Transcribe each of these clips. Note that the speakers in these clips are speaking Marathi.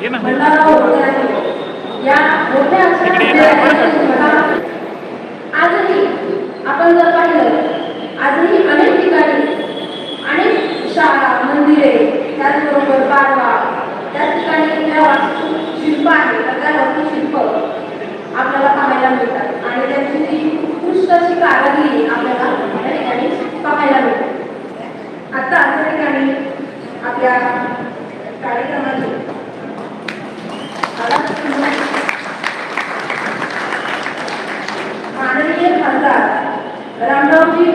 भंडारा होत आहे. या मोठ्या आजही आपण जर पाहिलं, आजही अनेक ठिकाणी अनेक शाळा, मंदिरे, त्याचबरोबर पाडवा, त्या ठिकाणी ज्या वास्तुशिल्प आहे त्या वास्तुशिल्प आपल्याला पाहायला मिळतात आणि त्यांची जी उत्कृष्ट अशी कारागिरी आपल्याला त्या ठिकाणी पाहायला मिळते. आता त्या ठिकाणी आपल्या कार्यक्रमाची माननीय खासदार रामरावजी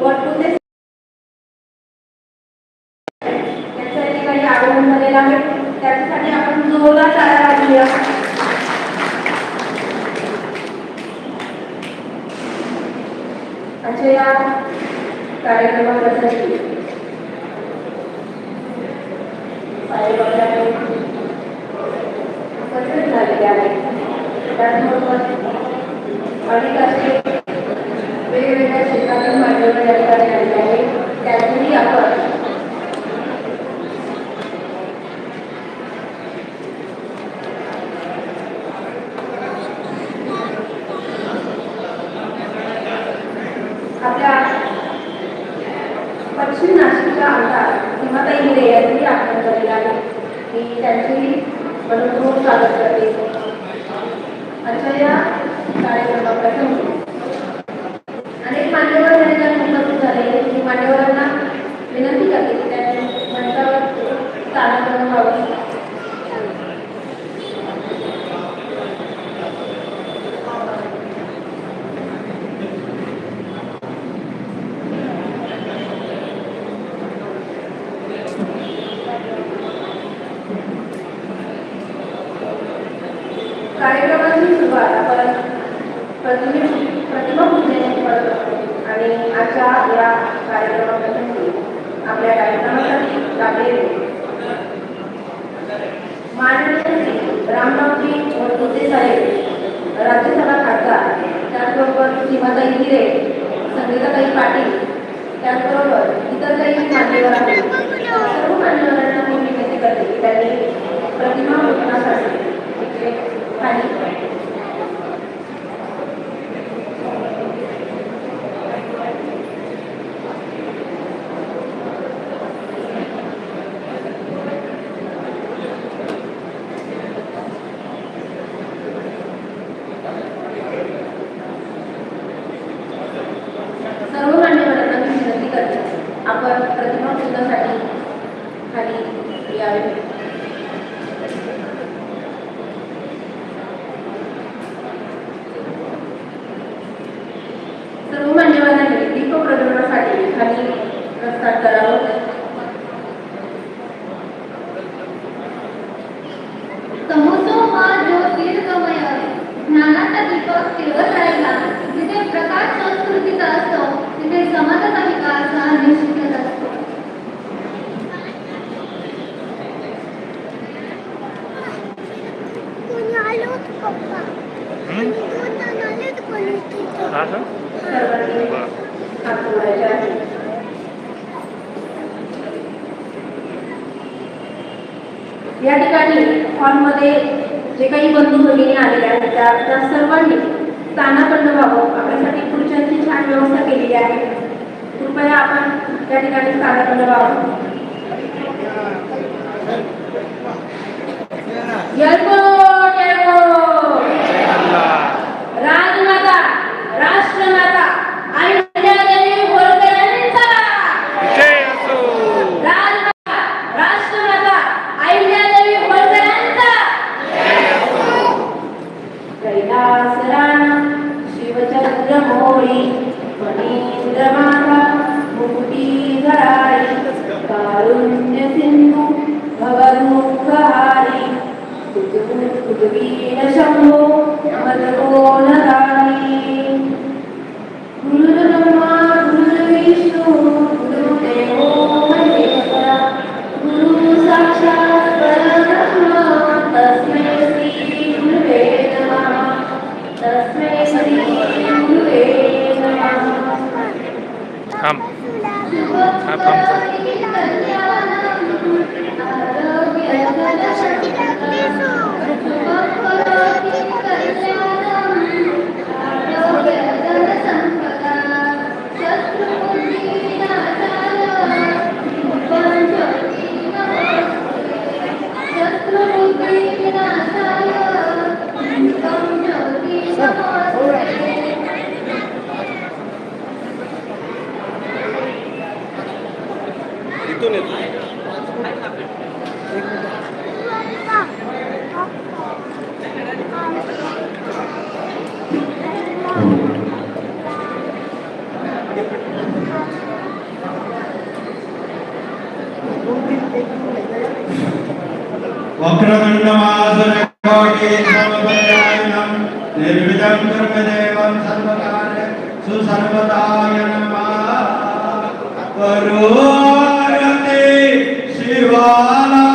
वटपुते यांच्या ठिकाणी आगमन झालेलं आहे. त्यासाठी आपण जोरदार टाळ्या वाजवूया. आजच्या या कार्यक्रमासाठी उपस्थित झालेले आहेत. त्याचबरोबर अनेक असे वेगवेगळ्या क्षेत्रातील मान्यवर या ठिकाणी आलेले आहेत. त्यातूनही आपण आपल्या पश्चिम नाशिकच्या आमदार सीमाताई हिरे यांनी आगमन केलेलं आहे. मी त्यांचेही मनपूर्वक स्वागत करते. आजच्या या कार्यक्रमाप्रसंगी अनेक मान्यवर या ठिकाणी उपस्थित झाले. मी मान्यवरांना विनंती करते की त्यांनी मंचावर स्थानापन्न व्हावं. कार्यक्रमाची सुरुवात आपण प्रतिमा पूजनाने करत असतो आणि आजच्या या कार्यक्रमाप्रसंगी आपल्या कार्यक्रमासाठी लाभलेले माननीय रामरावजी वटपुते साहेब, राज्यसभा खासदार, त्याचबरोबर सीमाताई हिरे, संगीताताई पाटील, त्याचबरोबर इतर काही मान्यवर आहेत. सर्व मान्यवरांना मी विनंती करते की त्यांनी प्रतिमा पूजनासाठी खाली सर्व मान्यवरांना मी विनंती करते आपण प्रतिमा पूजनासाठी खाली यावे. सर्व मान्यवरांनी दीप प्रज्वलनासाठी खाली प्रस्थान करावं. तमोसो हा ज्योतिर्गमय ज्ञानाचा दीपक तेवत राहिला. जिथे प्रकाश संस्कृतीचा असतो तिथे समाजाचा विकास हा निश्चितच असतो. या ठिकाणी हॉलमध्ये जे काही बंधू भगिनी आलेल्या आहेत त्या सर्वांनी स्थानापन्न व्हावं. आपल्यासाठी खुर्च्यांची छान व्यवस्था केलेली आहे. कृपया आपण त्या ठिकाणी स्थानापन्न व्हावं. राजमाता, राष्ट्रमाता अहिल्यादेवी होळकर यांचा जय असो. राजमाता, राष्ट्रमाता अहिल्यादेवी होळकर यांचा जय असो. कैलास राणा शिवचंद्र मोळी फणींद्रमाता मुकुटी धराई कारुण्य सिंधू भवदुःखहारी कुतुबीन शंभो मदकोणधारी गुरुर्ब्रह्मा गुरुर्विष्णू गुरुर्देवो महेश्वरा गुरु साक्षात् परब्रह्म तस्मै श्री गुरुवे नमः. तस्मै श्री गुरुवे नमः. इथून येतो. वक्रतुण्डमासुरकोटि समप्रदायनं निर्विघ्नं कर्मदेवं सर्वकार्य सुसर्वदाय नमः। करोति शिवाला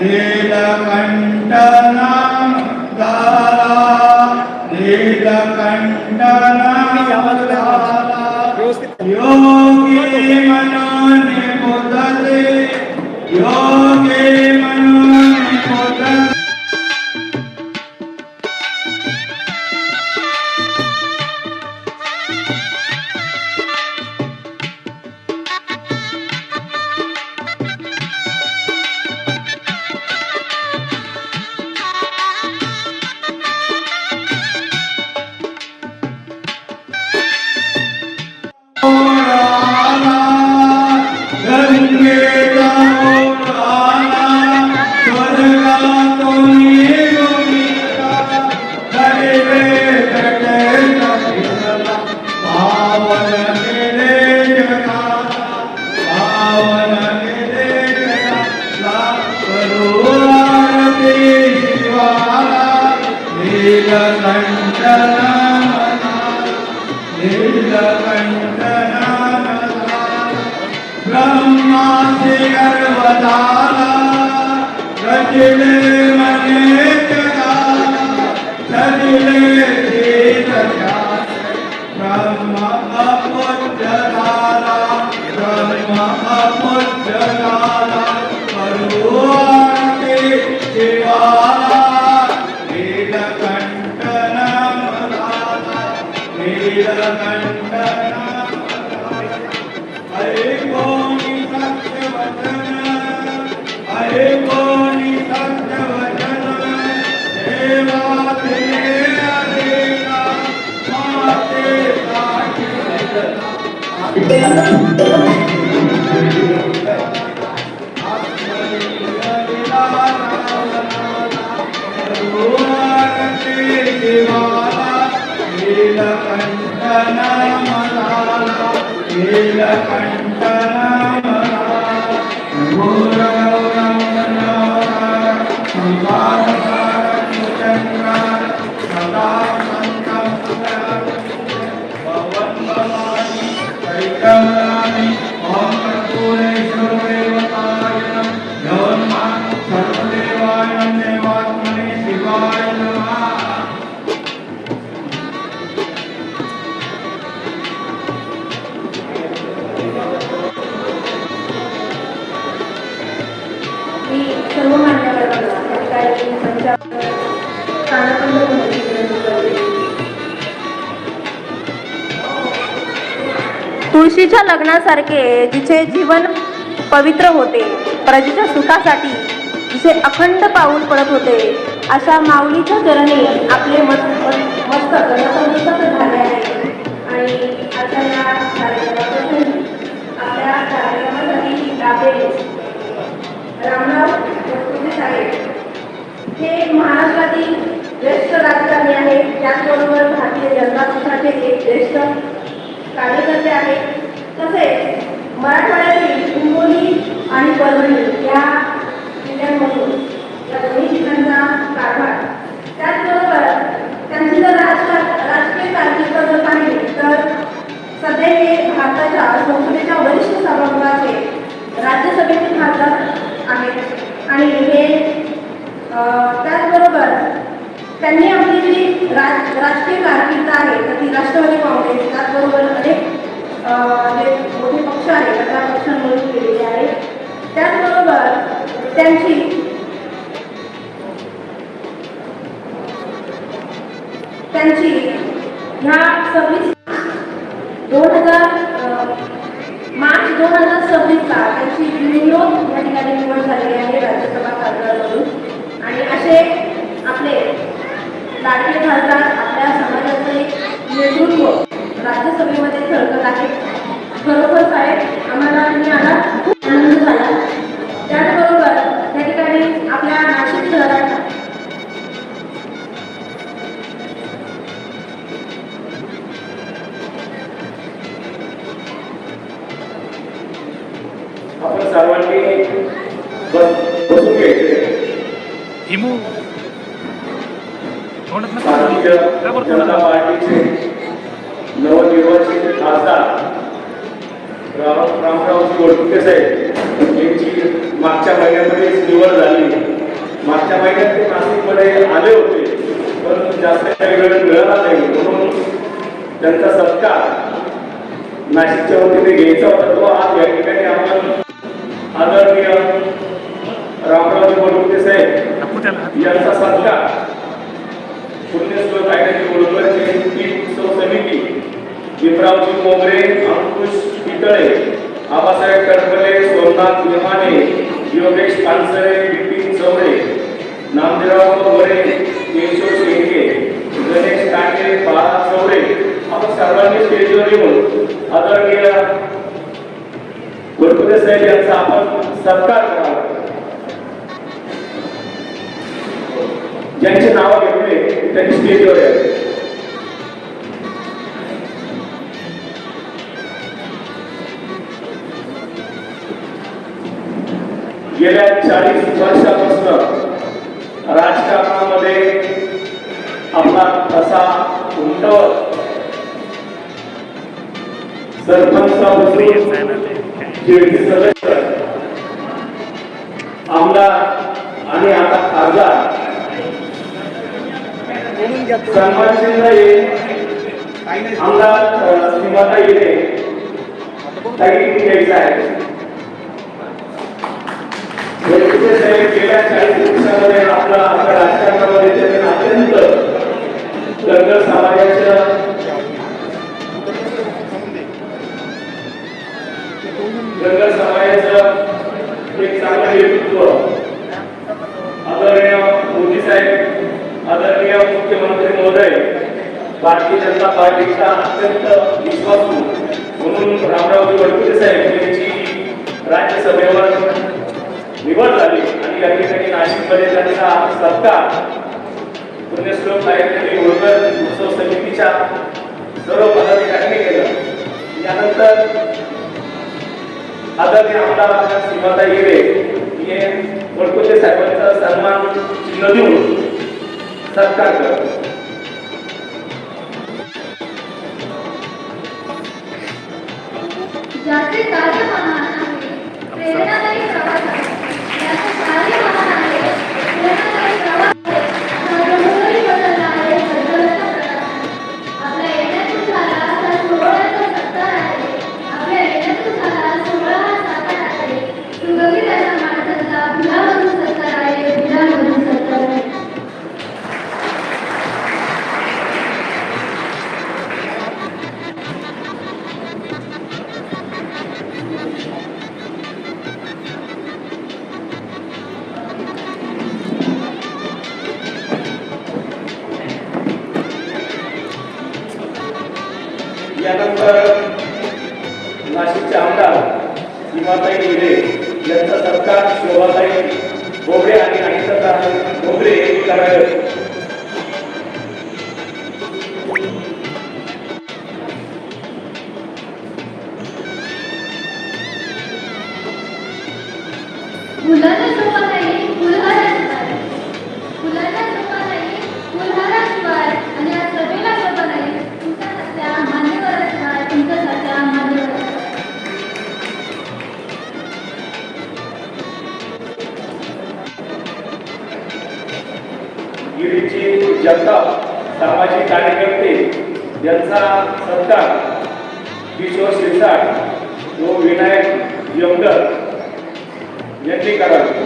नीलकण्ठनं दाला नीलकण्ठनं दाला योगी मनोनिबुद्धते योगी मनोनिबुद्धते। ब्रह्मासी गर्वदाला रचिले मने जगाला सजिले जीतया ब्रह्म अपूज्यदाला ब्रह्म अपूज्यदाला करुणाते शिवाला नीलकण्ठनं दाला नीलकण्ठनं हरे कोणी सत्य वचन देवा तेरा देवा माते साक्षी सर्व मान्यवरांना अधिकारी तुळशीच्या लग्नासारखे जिचे जीवन पवित्र होते, प्रजेच्या सुखासाठी जिचे अखंड पाऊल पडत होते, अशा माऊलीच्या चरणी आपले मस्तक नतमस्तक झाले आहे. आणि अशा या कार्यक्रमासाठी आपल्या कार्यक्रमासाठी आपले रामराव वस्तुते साहेब हे महाराष्ट्रातील ज्येष्ठ राजकारणी आहेत. त्याचबरोबर भारतीय जनता पक्षाचे एक ज्येष्ठ कार्यकर्ते आहेत. तसेच मराठवाड्यातील हिंगोली आणि परभणी या जिल्ह्यांमधून या दोन्ही जिल्ह्यांचा कारभार, त्याचबरोबर त्यांची जर राजकीय कारकीर्द जर पाहिली तर सध्या हे भारताच्या संसदेच्या वरिष्ठ सभागृहाचे राज्यसभेचे खासदार आहेत. आणि हे त्याचबरोबर त्यांनी आपली जी राजकीय कारकीर्द आहे तर ती राष्ट्रवादी काँग्रेस त्याचबरोबर अनेक जे मोठे पक्ष आहेत त्या पक्षांमधून केलेली आहे. त्याचबरोबर त्यांची ह्या 26 मार्च 2026 त्यांची बिनविरोध या ठिकाणी निवड झालेली आहे राज्यसभा खासदारमधून. आणि असे आपले लाडके खासदार आपल्या समाजाचे नेतृत्व राज्यसभेमध्ये झळकत आहे. खरोखर साहेब आम्हाला आपण सर्वांनी बसून घ्यायचे. भारतीय जनता पार्टीचे नवनिर्वाचित खासदार रामरावजी वडकुटे साहेब यांची मागच्या महिन्यामध्येच निवड झाली. मागच्या महिन्यात ते नाशिकमध्ये आले होते, पण जास्त काही वेळ मिळाला नाही, म्हणून त्यांचा सत्कार नाशिकच्या वतीने घ्यायचा होता. तो आज या ठिकाणी आपण आदरणीय रामरावजी वडकुटे साहेब यांचा सत्कार पुण्यश्लोक आयटी गुरुवर्ग उत्सव समिती, विप्रावजी मोगरे, अंकुश पितळे, आबासाहेब कडबले, सोमनाथ विमाने, योगेश पानसरे, बिपिन चौरे, नामदेवराव मोरे, केशव शेंडके, गणेश कांडे, बाळा चौरे, आपण सर्वांनी स्टेजवर येऊन आदरणीय वडकुटे साहेब यांचा आपण सत्कार करावा. ज्यांची नावं घेतले त्यांनी स्टेजवर यावे. गेल्या 40 वर्षापासून राजकारणामध्ये आपला कसा उमटवत सरपंचापासून जेडी सदस्य, आमदार आणि आता खासदार सन्मानशील आमदार सीमाता येते काही घ्यायचा आहे. वडकुटे साहेब गेल्या 40 वर्षामध्ये आपला राजकारणामध्ये त्यांनी अत्यंत धनगर समाजाच्या एक चांगलं नेतृत्व, आदरणीय मोदी साहेब, आदरणीय मुख्यमंत्री महोदय, भारतीय जनता पार्टीचा अत्यंत विश्वासू म्हणून रामरावजी वडकुटे साहेब यांची राज्यसभेवर निवड झाली आणि या ठिकाणी नाशिकमध्ये त्यांचा सत्कार पुण्यश्लोक आयटी गुरुवर्ग उत्सव समितीच्या सर्व पदाधिकाऱ्यांनी केलं. यानंतर आदरणीय आमदार सीमाता येडे हे वडकुटे साहेबांचा सन्मान चिन्ह देऊन सत्कार करतात. ज्याचे कार्य महान आहे, प्रेरणादायी प्रवास आहे, ज्याचे कार्य महान आहे, प्रेरणादायी प्रवास आहे, सर्वोपरी बदलला आहे, बदलण्याचा प्रयास आहे. आपल्या येण्यातून झाला तर सोहळ्याचा सत्कार आहे, आपल्या येण्यातून झाला सोहळा हा साकार आहे. सुगमी त्याच्या माणसाचा बिलावरून सत्कार आहे, बिलावरून सत्कार आहे. यानंतर नाशिकचे आमदार सीमाताई येडे यांचा सत्कार शोभाताई बोबडे आणि अनिताताई बोबडे यांनी करावे. फुलांना शोभा नाही, फुलहाराशिवाय. फुलांना शोभा नाही, फुलहाराशिवाय. आणि या सभेला शोभा नाही तुमच्यासारख्या मान्यवराशिवाय, तुमच्यासारख्या मान्यवराशिवाय. गिरीची जनता सामाजिक कार्यकर्ते यांचा सत्कार किशोर शिरसाट व विनायक यमगर यांनी करावे.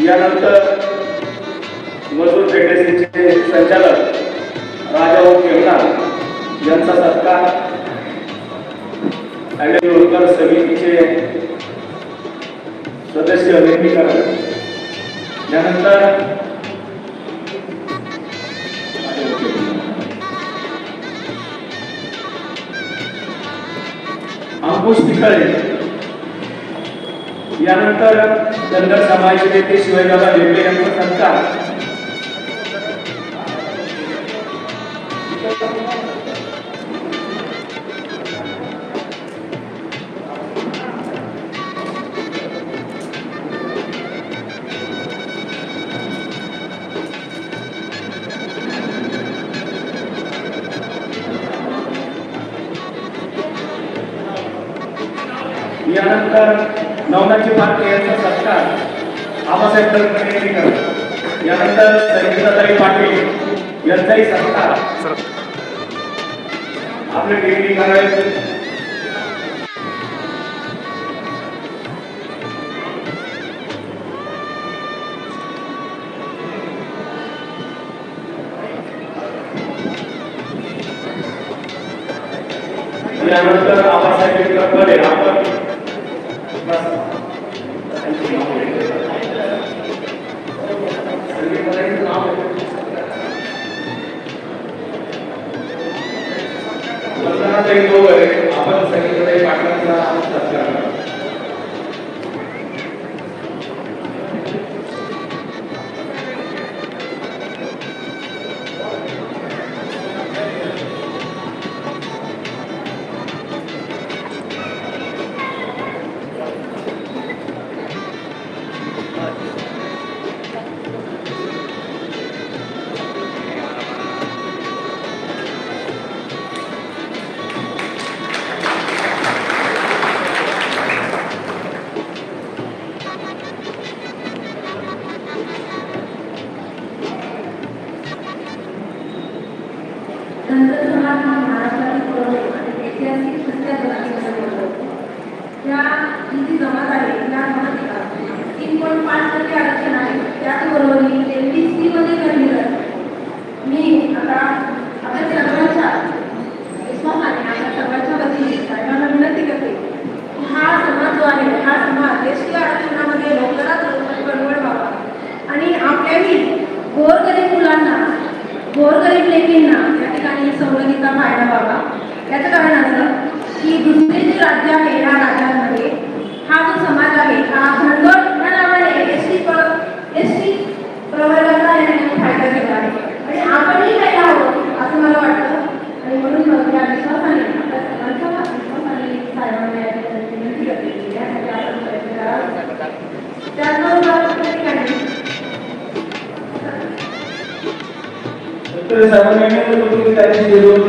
यानंतर मजूर फेडरेशनचे संचालक राजाभाऊ केवनार यांचा सत्कार रोजगार समितीचे सदस्य यांनी करावे. यानंतर अंकुश पितळे यानंतर धनगर समाजाचे नेते शिवाजीबाबा भेंडे यांचा सत्कार. यानंतर नवनाथजी पाटले यांचा सत्कार आबासाहेब तळकरे यांनी करतात. यानंतर संगीताताई पाटील यांचाही सत्कार आपले डिग्री करायचे. यानंतर आबासाहेब तळकरे आपण आपण संगीताताई पाटलांचा सत्कार करू. धनगर समाज हा महाराष्ट्रातील गौरव आणि ऐतिहासिक सत्य जगातील त्या जी जमात आहे त्या जमातीला 3.5% आरक्षण आहे. त्याचबरोबर 33C मध्ये कार्यरत मी आता आपल्या सर्वांच्या विश्वासाने आपल्या सर्वांच्या वतीने सर्वांना विनंती करते की हा समाज जो आहे हा समाज एसटी आरक्षणामध्ये लवकरात लवकर कन्वर्ट व्हावा आणि आपल्याही गोरगरीब मुलांना गोरगरीब लेकींना या ठिकाणी सवलतीचा फायदा व्हावा. याचं कारण असं की दुसरे जे राज्य आहे ह्या राज्यांमध्ये हा जो समाज आहे हा धनगर या नावाने एसटी प्रवर्गाचा याने फायदा घेतला आहे आणि आपणही काही आहोत असं मला वाटतं. आणि म्हणून मग या विश्वासाने आपल्या सर्वांच्या विश्वासाने साहेबांना या ठिकाणी विनंती करते की यासाठी आपण प्रयत्न करावा. त्याचबरोबर त्या ठिकाणी साहेबांनी त्याची विरोध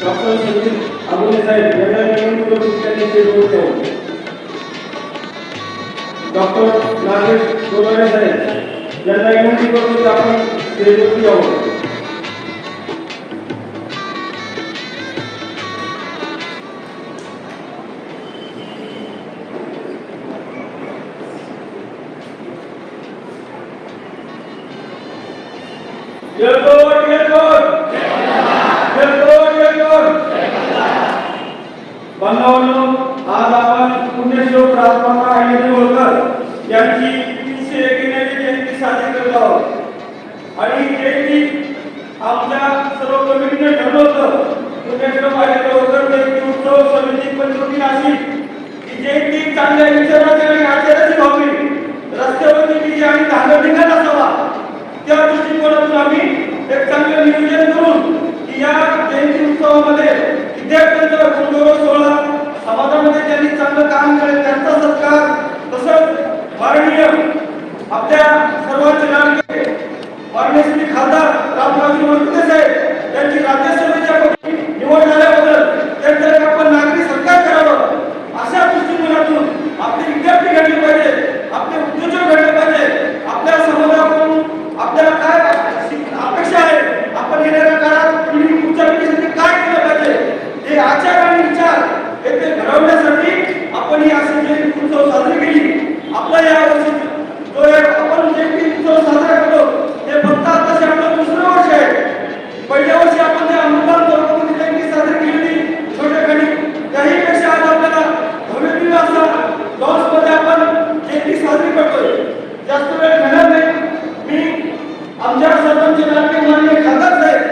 डॉक्टर संजीव आगोले साहेब यांना निवडणूक त्यांनी विरोध डॉक्टर नागेश गोवारे साहेब यांना विनंती करतो की आपण विरोध यावं. बांधवांनो, आज आपण पुण्यश्लोक राजमाता अहिल्यादेवी होळकर यांची 301वी जयंती साजरी करत आहोत आणि जयंती आमच्या सर्व कमिटीने ठरवलं होतं. पुण्यश्लोक अहिल्यादेवी होळकर जयंती उत्सव समिती पंचवटी नाशिक ही जयंती चांगल्या विचाराची आणि आचाराची व्हावी, रस्त्यावरची विजय आणि धांगडधिंगाण असावा त्या दृष्टिकोनातून आम्ही एक चांगलं नियोजन करून की या जयंती उत्सवामध्ये विद्यार्थ्यांचा गुणगौरव सोहळा, समाजामध्ये ज्यांनी चांगलं काम केलं त्यांचा सत्कार, तसंच माननीय आपल्या सर्वांचे लाडके माननीय श्री खासदार रामरावजी वनकुटे साहेब यांची राज्यसभेच्या निवड झाल्याबद्दल त्यांचा एक आपण नागरी सत्कार करावा अशा दृष्टिकोनातून आपले विद्यार्थी घडले पाहिजे, आपले उद्योजक घडले पाहिजे, आपल्या समाजाकडून आपल्याला काय अपेक्षा आहे, आपण येणाऱ्या काळात पुढच्या पिढीसाठी काय केलं पाहिजे हे आचार आणि विचार येथे घडवण्यासाठी आपण ही अशी जयंती उत्सव साजरी केली. आपला या वर्षी जो आपण जयंती उत्सव साजरा करतो हे फक्त आताचे आपलं दुसरं वर्ष आहे. पहिल्या वर्षी आपण जे अमृतान चौकामध्ये जयंती साजरी केली होती छोट्याखाली, त्याहीपेक्षा आज आपल्याला भव्य असा लॉन्समध्ये आपण जयंती साजरी करतोय. जास्त वेळ घेणार नाही. मी आमच्या सर्वांचे लाडके माननीय खासदार साहेब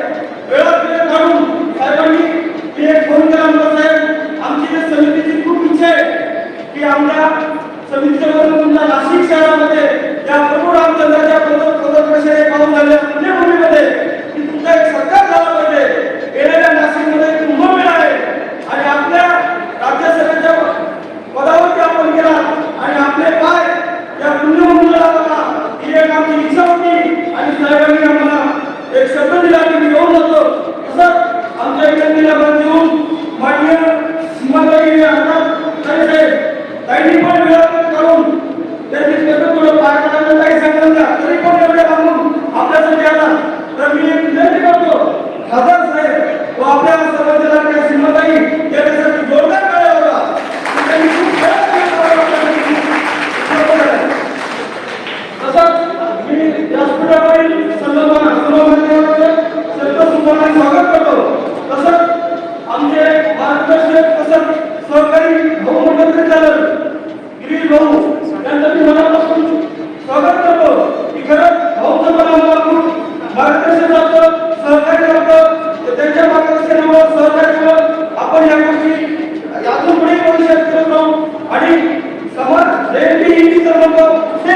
आपण या गोष्टी यातून पुढे भविष्यात करत राहू आणि समाज जयंती ही तर लोक ते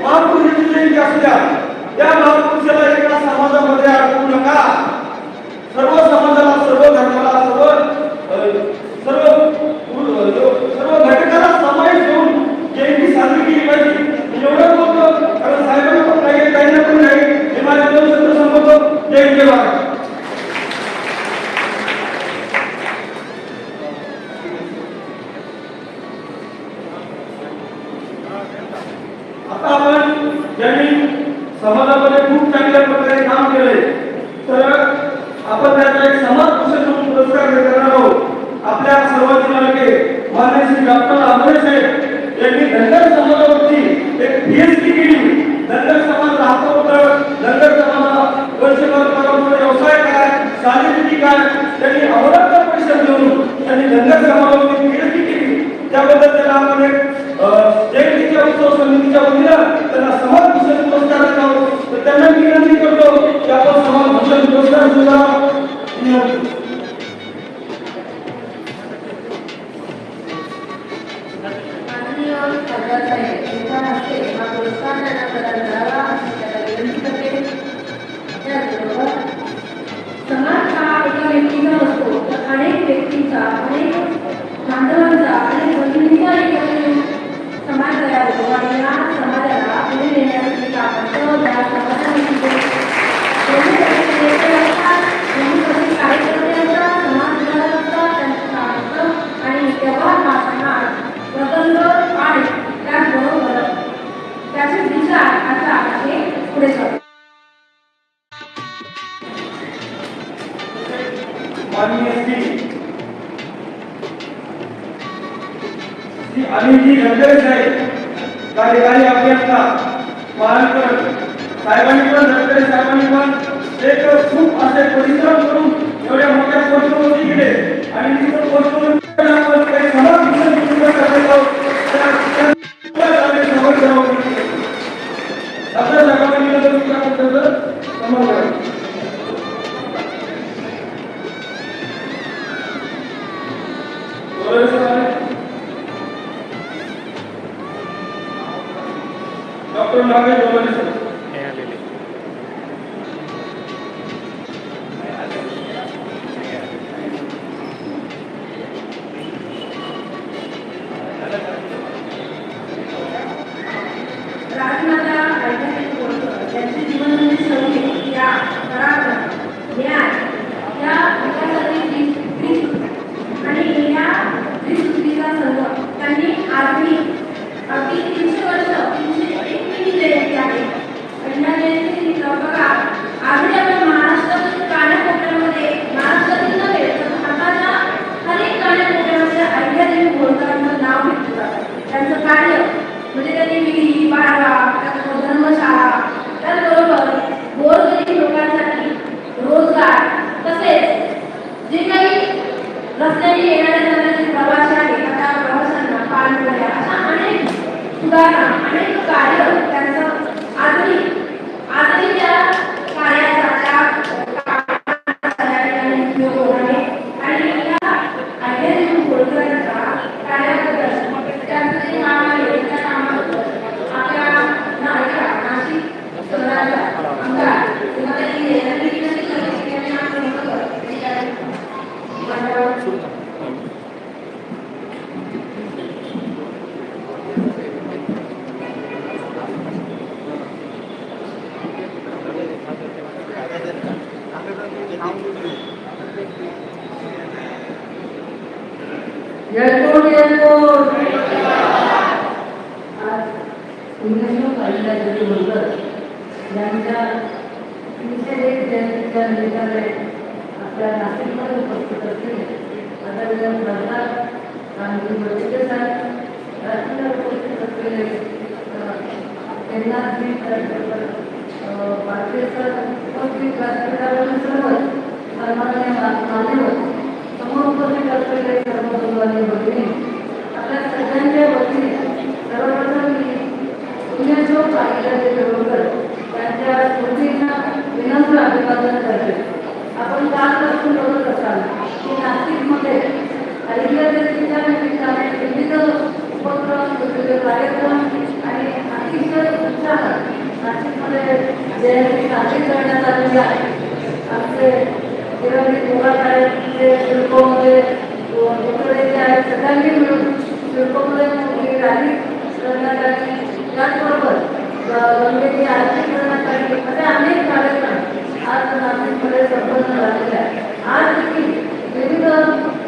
महापुरुषाची जयंती असू द्या, त्या महापुरुषाला एका समाजामध्ये अडकवू नका. सर्व समाजाला, सर्व धर्माला, सर्व घटकाला समावेश घेऊन जयंती साजरी केली पाहिजे एवढं बोलतो. कारण साहेबांना पण काही ना पण नाही हे माझ्या 2 शब्द संबोधतो. जय जवाहर. आता आपण ज्यांनी समाजामध्ये खूप चांगल्या प्रकारे काम केलंय तर आपण त्याचा एक समाज भूषण म्हणून पुरस्कार देणार आहोत. आपल्या सर्वांची नावे माननीय श्री डॉक्टर आंबेडकर साहेब यांनी धनगर समाजावरती एक पीएचडी केली. धनगर समाज राहतो होतं, धनगर समाजाला वंशपरंपरा व्यवसाय काय, चालीरीती काय, त्यांनी अहोरात्र परिश्रम घेऊन त्यांनी धनगर समाजावरती पीएचडी केली. त्याबद्दल त्याला आपण एक जयंतीच्या उत्सव समितीच्या वतीनं त्यांना समाज भूषण पुरस्कार देत आहोत. तर त्यांना मी विनंती करतो की आपण समाज भूषण पुरस्कार सुद्धा माननीय खासदार साहेब यांच्या हस्ते हा पुरस्कार त्यांना प्रदान करावा अशी त्याला विनंती करते. त्याचबरोबर समाज हा एका व्यक्तीचा नसतो तर अनेक व्यक्तींचा, अनेक बांधवांचा, अनेक भगिनींचा एकत्र येऊन समाज तयार होतो आणि या समाजाला पुढे नेण्यासाठी आपण या समाजाने कार्यकर्ते असतात, समाज सुधारक असतात, त्यांचं काम असतं आणि तेव्हा हा समाज स्वतंत्र आणि त्याचबरोबर त्याचे विचार आता हे पुढे जातात. माननीय श्री अनिलजी गडकरी साहेब कार्यकारी अभियंता महानगर साहेबांनी पण गडकरी साहेबांनी पण एक खूप असे परिश्रम करून एवढ्या मोठ्या पोस्टवरती गेले आणि तिथं पोस्टवर आपण काही समाज भूषण पुरस्कार करत आहोत. आपल्या जगामध्ये समोर डॉक्टर नागेश बोलले सर. राजमाता अहिल्यादेवी होळकर यांची जीवनमूल्य संगीत या पराक्रम, न्याय या विकासाची आणि या त्रिसूत्रीचा संघ त्यांनी आजही अगदी 300 वर्ष 301वी जयंती आहे. अहिल्यादेवी बघा आजही आपण महाराष्ट्रातील कानाकोपऱ्यामध्ये, महाराष्ट्रातील नव्हे तर भारताच्या अनेक कानाकोपऱ्यामध्ये अहिल्यादेवी होळकरांचं नाव घेतलं जातं. त्यांचं कार्य म्हणजे त्यांनी विहिरी, बारवा, त्याचबरोबर धर्मशाळा, त्याचबरोबर गोरगरीब लोकांसाठी रोजगार, तसेच जे काही रस्त्याने येणाऱ्या जाणारे प्रवासी आहेत त्या प्रवाशांना पाणपोऱ्या अशा अनेक सुधारणा, अनेक कार्य त्यांचं आजही त्या कार्याचा त्या ठिकाणी उपयोग होत आहे. आणि या अहिल्यादेवी होळकरांच्या कार्याबद्दल त्यांचं जे काम आहे त्या कामाबद्दल आपल्या नाशिक शहराच्या आमदार श्रीमती यांनी विनंती केली की आपण अहिल्यादेवी होळकर यांच्या 301 जयंतीच्या निमित्ताने आपल्या नाशिकमध्ये उपस्थित असतील आदरणीय खासदार रामजी बडके साहेब, राष्ट्रीय उपस्थित असलेले केंद्राजी भारतीय सर, उपस्थित व्यासपीठावरील सर्व सन्माननीय मान्यवर, समोर उपस्थित असलेले सर्व बंधू आणि भगिनी, आपल्या सगळ्यांच्या वतीने सर्वप्रथम मी पुण्यश्लोक अहिल्यादेवी होळकर यांच्या स्मृतींना विनम्र अभिवादन करते. आपण कालपासून बघत असाल की नाशिकमध्ये ऐकल्याच्या निमित्ताने विविध उपक्रम वेगवेगळे कार्यक्रम आणि अतिशय उत्साह नाशिकमध्ये जयंती साजरी करण्यात आलेली आहे. आमचे गिरवणी गोगाकारांचे शिल्पमध्ये जे आहेत सगळ्यांनी मिळून शिल्पमध्ये मोठी रॅली करण्यात आली. त्याचबरोबर गंगेची आरती करण्यात आली. असे अनेक कार्यक्रम आज नाशिकमध्ये संपन्न झालेले आहेत. आज देखील विविध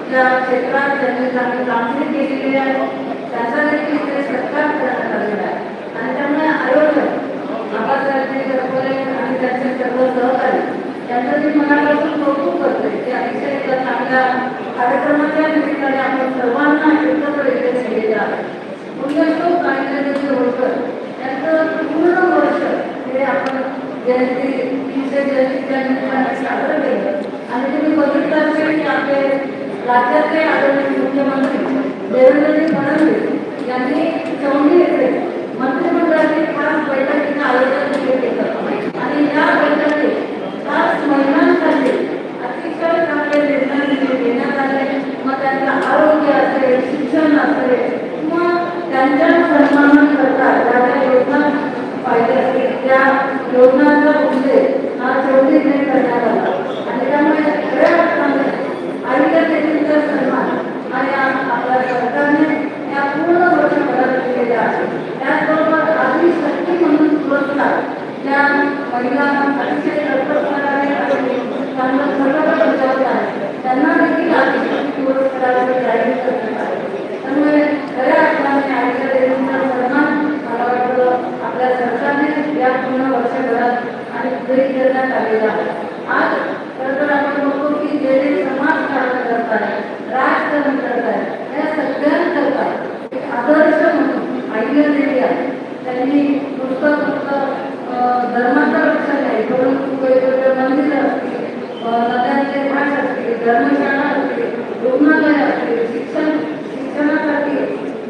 ज्या क्षेत्रात त्यांनी चांगली कामगिरी केलेली आहे त्याचा देखील इथे सत्कार करण्यात आलेला आहे. आणि त्यामुळे आयोजक बाबासाहेब गडकरी आणि त्यांचे सर्व सहकारी यांचं मी मनापासून कौतुक करते की अतिशय एका चांगल्या कार्यक्रमाच्या निमित्ताने आपण सर्वांना एकत्र येथे केलेले आहे. पुण्यश्लोक काळीचंद्र होळकर यांचं पूर्ण वर्ष हे आपण जयंती 300 जयंतीच्या निमित्ताने साजरं केलं. आणि तुम्ही बघितलं असेल की आपले राज्याचे आदरणीय मुख्यमंत्री देवेंद्रजी फडणवीस यांनी चौंडी येथे मंत्रिमंडळाची खास बैठकीचं आयोजन केलं आणि या बैठकीत खास महिलांसाठी अतिशय चांगले निर्णय घेण्यात आले. मग त्यांचं आरोग्य असेल, शिक्षण असेल किंवा त्यांच्या सन्मान करता ज्या ज्या योजना पाहिजे असतील त्या योजनांचा उल्लेख हा चौधरीने करण्यात आला. आणि त्यामुळे खऱ्या अर्थाने आईच्या देखील सन्मान हा या आपल्या सरकारने या पूर्ण वर्षभरात केलेला आहे. त्याचबरोबर आधी शक्ती म्हणून पुरस्कार ज्या महिला अतिशय कर्तव्यपणाने आणि चांगलं कर्तव्य बजावत आहेत त्यांना देखील आधी शक्ती पुरस्काराचे जाहीर करण्यात आले. त्यामुळे खऱ्या अर्थाने आईच्या देखील सन्मान मला वाटतं आपल्या सरकारने या पूर्ण वर्षभरात आणि पुढे करण्यात आलेला आहे. आज खरं तर आपण बघतो की जे जे समाजकारण करत आहेत, राजकारण करत आहेत या सगळ्यांकरता एक आदर्श म्हणून आईला दिली आहे. त्यांनी नुसतं फक्त धर्माचं रक्षण नाही परंतु वेगवेगळे मंदिरं असतील, नद्यांचे घाट असतील, धर्मशाळा असतील, रुग्णालय असतील, शिक्षणासाठी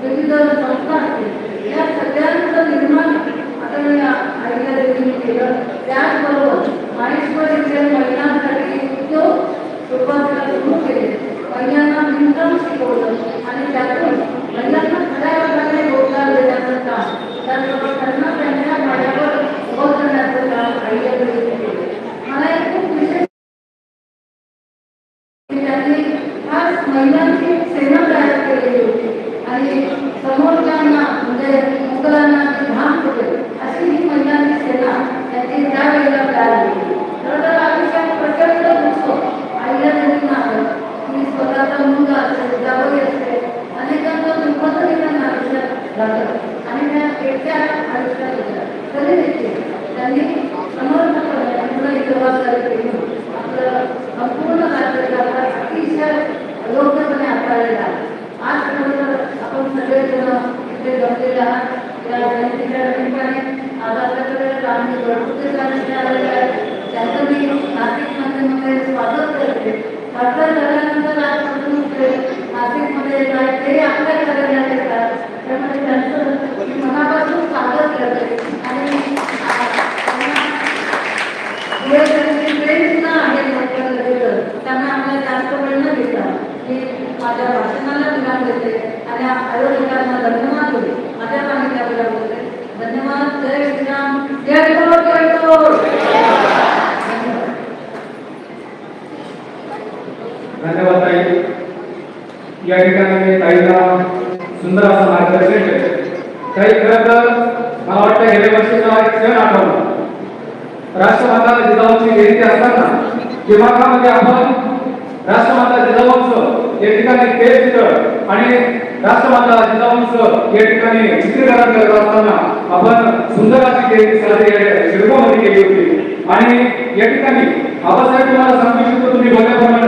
विविध संस्था असतील या सगळ्यांचं निर्माण आता मी आईला देखील केलं. त्याचबरोबर माहेश्वर इथे महिलांसाठी उद्योग सुरुवातीला सुरू केले. महिलांना विणकाम शिकवलं आणि त्यातून महिलांना खऱ्या अर्थाने रोजगार देण्याचं काम त्याचबरोबर त्यांना त्यांच्या पायावर उभं करण्याचं काम आईला देखील केले. मला एक खूप विशेष त्यांनी खास महिलांची सेना तयार केलेली होती आणि समोरच्यांना म्हणजे मुघलांना घाम फुटेल अशी ही महिलांची सेना त्यांची त्यावेळेला तयार केली. खरं तर आयुष्यात प्रचंड दुःख आईला देखील आलं की स्वतःचा मुलगा असेल, जावई असेल, अनेकांचं दुःख तरी त्यांना आयुष्यात झालं आणि त्या एकट्या आयुष्यात होत्या. तरी देखील त्यांनी समर्थपणे पूर्ण जबाबदारी केली. आपलं संपूर्ण राज्यकारभार अतिशय योग्यपणे हाताळलेला आहे. आज खरं तर आपण सगळेजण इथे जमलेले आहात. या जयंतीच्या निमित्ताने आज आपल्याकडे आम्ही गडकुटे साहेब आलेले आहेत त्यांचं मी नाशिकमध्ये स्वागत करते. खासदार झाल्यानंतर आजपासून ते नाशिकमध्ये येत आहेत ते आपल्या कार्यालयात येतात त्यामुळे त्यांचं मी मनापासून स्वागत करते. आणि प्रेम आहे त्यांना आपल्याला जास्त वेळ न घेता मी माझ्या भाषणाला विराम देते आणि आयोजकांना धन्यवाद देते. माझ्या माहिती विराम देते. धन्यवाद. जय श्रीराम. जय गौर. जय गौर. धन्यवाद ताई. या ठिकाणी मी ताईला सुंदर असं मार्गदर्शन केलं. ताई खरं तर मला वाटतं गेल्या वर्षीचा एक क्षण आठवला. राष्ट्रमाता जिजाऊंची जयंती असताना दिमागामध्ये आपण राष्ट्रमाता जिजाऊंचं या ठिकाणी केस आणि राष्ट्रमाता जिजाऊंचं या ठिकाणी चित्रीकरण करत असताना आपण सुंदर अशी जयंती साजरी शिरगावमध्ये केली होती. आणि या ठिकाणी आबासाहेब तुम्हाला सांगू शकतो तुम्ही बघल्याप्रमाणे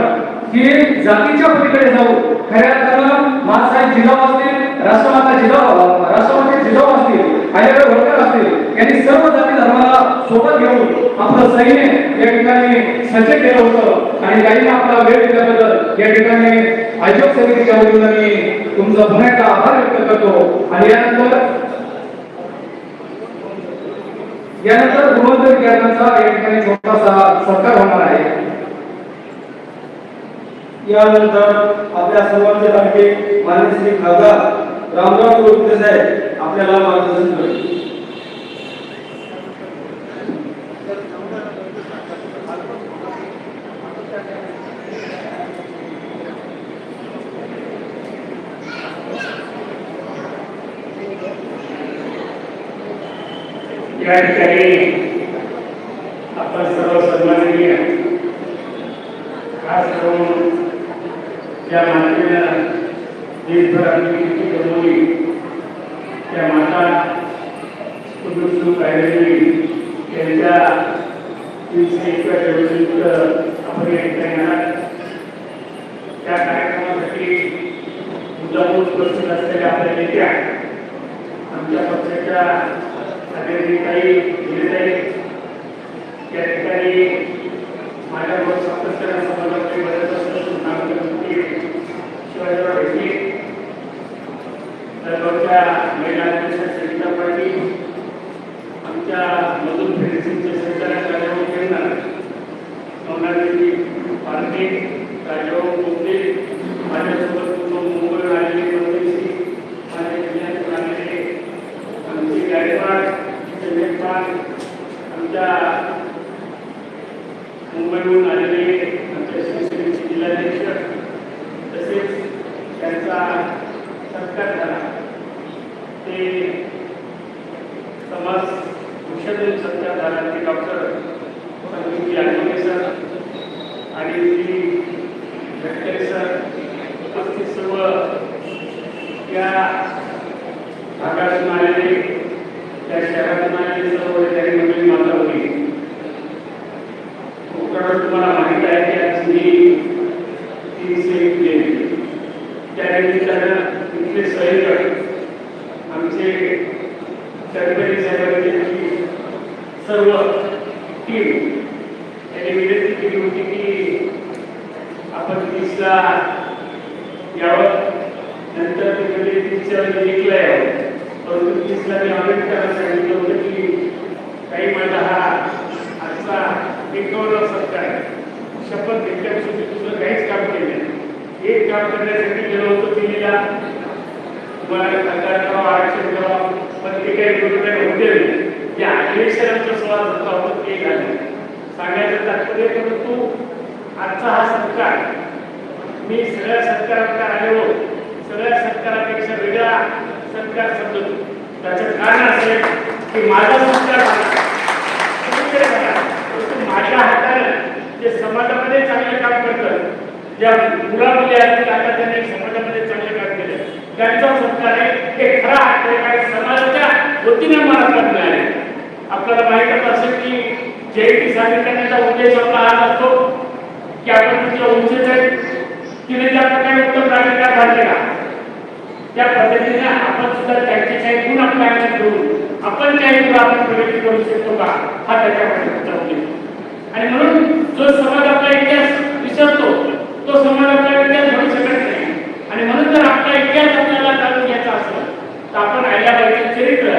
की जातीच्या पलीकडे जाऊ खऱ्या अर्थानं मासाहेब जिजाऊ असतील, राष्ट्रमाता जिजाऊ असतील, आयकर होळकर असतील यांनी सर्व जाती धर्माला सोबत घेऊन आपलं सैन्य या ठिकाणी सज्ज केलं होतं. आणि काही आपला वेळ दिल्याबद्दल या ठिकाणी आयोजक समितीच्या वतीनं मी तुमचा पुन्हा एकदा आभार व्यक्त करतो. आणि यानंतर गुणवंत विद्यार्थ्यांचा या ठिकाणी छोटासा सत्कार होणार आहे. यानंतर आपल्या सर्वांचे लाडके माननीय श्री खासदार रामराव कोळुंके साहेब आपल्याला मार्गदर्शन करतील. या ठिकाणी आपण सर्व सन्माननीय खास करून ज्या मातेनं देशभर आपली कीर्ती कमवली त्या माता कुटुंब राहिलेली त्यांच्या 301व्या जयंतीनिमित्त आपण या ठिकाणी आलात. त्या कार्यक्रमासाठी मुद्दामून उपस्थित असलेल्या आपल्या नेत्या आमच्या पक्षाच्या आदरणीय दिलेताई या ठिकाणी माझ्याबरोबर सातत्याने समाजामध्ये बरेच असतात नागरिकांची शिवाजीराव भेटली दररोजच्या महिला सरिता पाटील आमच्या मधून फेडरेशनचे संचालक राजाभाऊ केंद्र सोनाली पारखे राजाभाऊ मोगले माझ्यासोबत मुंबईवर आलेले परदेशी माझ्या जिल्ह्यातून आलेले आमचे गायकवाड आमच्या मुंबईहून आलेले आमच्या शिवसेनेचे जिल्हाध्यक्ष तसेच त्यांचा सत्कार झाला ते समाज भूषण सत्कार झाला ते डॉक्टर संगीत यादवले सर आणि श्री गडकरी सर उपस्थित सर्व या भागातून आलेले त्या शहरातून आलेले सर्व अधिकारी मंडळी माता होती. तुम्हाला माहिती आहे की आज ही 301 जयंती त्या निमित्तानं इथले सहयोग आमचे गडकरी साहेबांची सर्व टीम यांनी विनंती केली होती की आपण 30ला यावं नंतर ते म्हणजे 30च्या 1ला यावं परंतु 30ला मी आंबेडकरांना सांगितलं होतं की काही माझा हा आजचा 51वा सत्कार शपथ घेतल्यापासून दुसरं काहीच काम केलं एक काम करण्यासाठी गेलो होतो दिल्लीला तुम्हाला खासदार करावं आरक्षण करावं पण ते काही गोष्टी होते जे अधिवेशनाचा सवाल होता होतं ते झालं सांगायचं तात्पर्य परंतु आजचा हा सत्कार मी सगळ्या सत्कारात आलेलो सगळ्या सत्कारापेक्षा वेगळा सत्कार समजतो. त्याचं कारण असेल की माझा सत्कार माझ्या हातानं जे समाजामध्ये चांगले काम करतात ज्या मुला मुली असतील आता त्यांनी समाजामध्ये चांगले काम केले त्यांचा सत्कार आहे हे खरा प्रकारे समाजाच्या वतीने मला करणे आहे. आपल्याला माहितच असेल की जयंती साजरी करण्याचा उद्देश आपला हाच असतो की आपण तिच्या उंचीचे तिने ज्या प्रकारे उत्तम नागरिकात घातले का त्या पद्धतीने आपण सुद्धा त्यांचे काही गुण आपल्या आयुष्यात घेऊन आपण काही गुण आपण प्रगती करू शकतो का हा त्याच्यामध्ये आणि म्हणून जो समाज आपला इतिहास विसरतो तो समाज आपला इतिहास घडू शकत नाही आणि म्हणून जर आपला इतिहास आपल्याला जाणून घ्यायचा असेल तर आपण आल्यापाहिजे चरित्र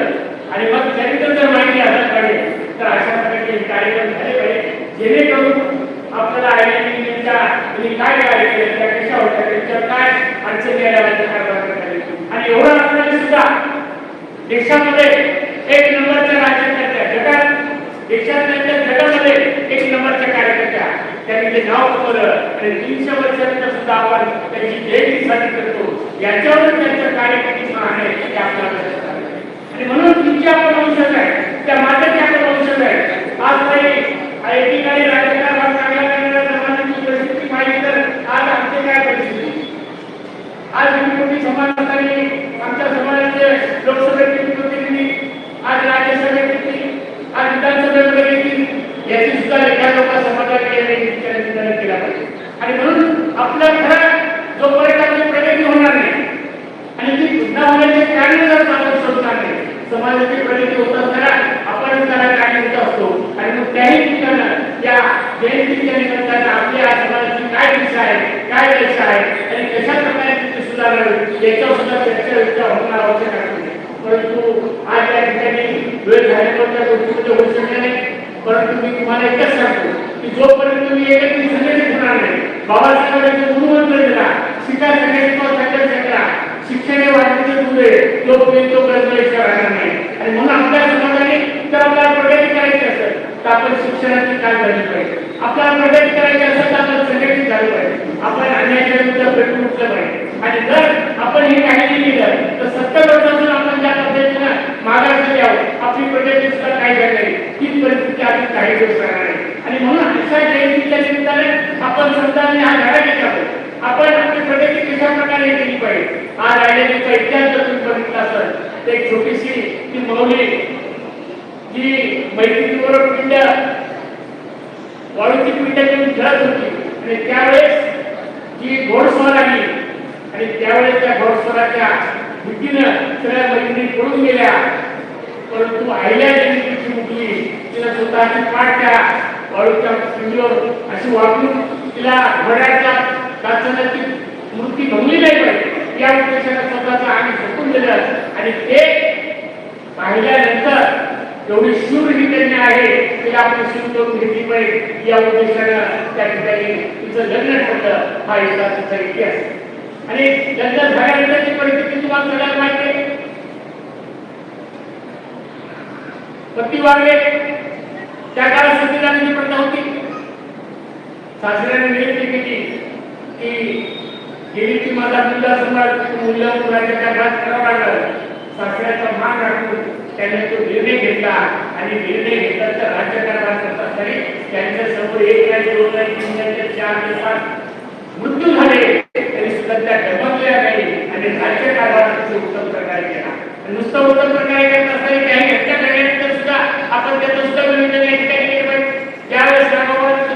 आणि मग चरित्र जर माहिती असलं पाहिजे तर अशा प्रकारचे कार्यक्रम झाले पाहिजे जेणेकरून आपल्याला आयडेंटिटीच्या काय कार्य केले त्या कशा होत्या त्यांच्यावर काय अडचणी आल्या आणि एवढं आपल्याला सुद्धा देशामध्ये एक नंबरच्या राज्यकर्त्या जगात देशातल्या जगामध्ये एक नंबरच्या कार्यकर्त्या त्यांनी ते नाव कमवलं आणि 300 वर्षानंतर सुद्धा आपण त्यांची जयंती साजरी करतो याच्यावर त्यांचं कार्य किती महान आहे हे आपल्याला आणि म्हणून तुमची आपण औषध आहे त्या मातेची आपण औषध आहे. आज काही एकीकडे राजकारण चांगला करणाऱ्या समाजाची परिस्थिती पाहिली तर आज आमची काय परिस्थिती आज मोठी समाजाने आमच्या समाजाचे लोकसभेतील प्रतिनिधी आज राज्यसभेतील आज विधानसभेमध्ये येतील याची सुद्धा एका लोक समाजाने केला पाहिजे आणि म्हणून आपल्या घरात जोपर्यंत आपली प्रगती होणार नाही आणि ती पुन्हा होण्याचे कारण जर आपण शोधणार नाही समाजाची प्रगती होत असताना आपण त्याला कारणीभूत असतो आणि मग त्याही ठिकाणी या जयंतीच्या निमित्तानं आपल्या समाजाची काय दिशा आहे काय दिशा आहे आणि कशा प्रकारे तिथे सुधारावी याच्यावर सुद्धा चर्चा विचार होणार आवश्यक आहे. परंतु आज या ठिकाणी वेळ झाल्यावर त्या गोष्टीमध्ये होऊ शकले नाही परंतु मी तुम्हाला एकच सांगतो की जोपर्यंत तुम्ही एकत्रित संघटित होणार नाही, बाबासाहेबांचे गुरुमंत्र दिला, शिका संघटित संघर्ष करा, शिक्षण हे वाटण्याचे दूध आहे, जोपर्यंत तो कर्तव्य राहणार नाही. आणि म्हणून आपल्या समाजाने जर आपल्याला प्रगती करायची असेल तर आपण शिक्षणाची काय झाली पाहिजे, आपल्याला प्रगती करायची असेल तर आपण संघटित झालं पाहिजे, आपण अन्यायाच्या विरुद्ध पेटून उठलं पाहिजे. आणि जर आपण हे काही केलं तर 70 वर्षापासून आपण ज्या पद्धतीनं मागासलेले आहोत, आपली प्रगती सुद्धा काही झाली नाही, ही परिस्थिती अजून काही दिवस राहणार आहे. आणि म्हणून अशा जयंतीच्या निमित्ताने आपण समजावून हा धडा घेत आहोत, आपण आपली प्रगती कशा प्रकारे केली पाहिजे. आज आयडियाचा इतिहास जर तुम्ही बघितला असेल तर एक छोटीशी ती मौली जी मैत्रीवर पिंड वाळूची पिंड घेऊन खेळत होती आणि त्यावेळेस जी घोडस्वार आली आणि त्यावेळेस त्या घोडस्वाराच्या भीतीनं सगळ्या मैत्रिणी पळून गेल्या. परंतु अहिल्यादेवीची मुलगी तिला स्वतःची पाठ त्या वाळूच्या पिंडीवर अशी वापरून तिला घोड्याच्या काचण्याची मूर्ती भंगली नाही पाहिजे या उद्देशाने स्वतःचं आम्ही झोपून दिलं. आणि ते पाहिल्यानंतर एवढी शूर ही त्यांनी आहे तिला आपण शूर करून घेतली पाहिजे या उद्देशानं त्या ठिकाणी तिचं लग्न ठरलं. हा एकदा तिचा इतिहास. आणि लग्न झाल्यानंतरची परिस्थिती तुम्हाला सगळ्यात माहिती आहे. पती वारले त्या काळात सतीदानाची प्रथा होती. सासऱ्याने विनंती केली की गेली की माझा मुलगा सम्राट मुलगा मुलाच्या काळात करावा लागला. सासऱ्याचा मान राखून त्याने तो निर्णय घेतला आणि निर्णय घेतला तर राज्यकारभार करतात तरी त्यांच्या समोर 1 नाही 2 नाही 3 नाही 4 नाही 5 मृत्यू झाले तरी सुद्धा त्या डबकल्या नाही आणि राज्यकारभाराचा उत्तम प्रकारे केला. नुसतं उत्तम प्रकारे करत असताना काही हत्या करण्यानंतर सुद्धा आपण त्याचं सुद्धा विरोध हत्या केली पाहिजे. ज्यावेळेस राघवाची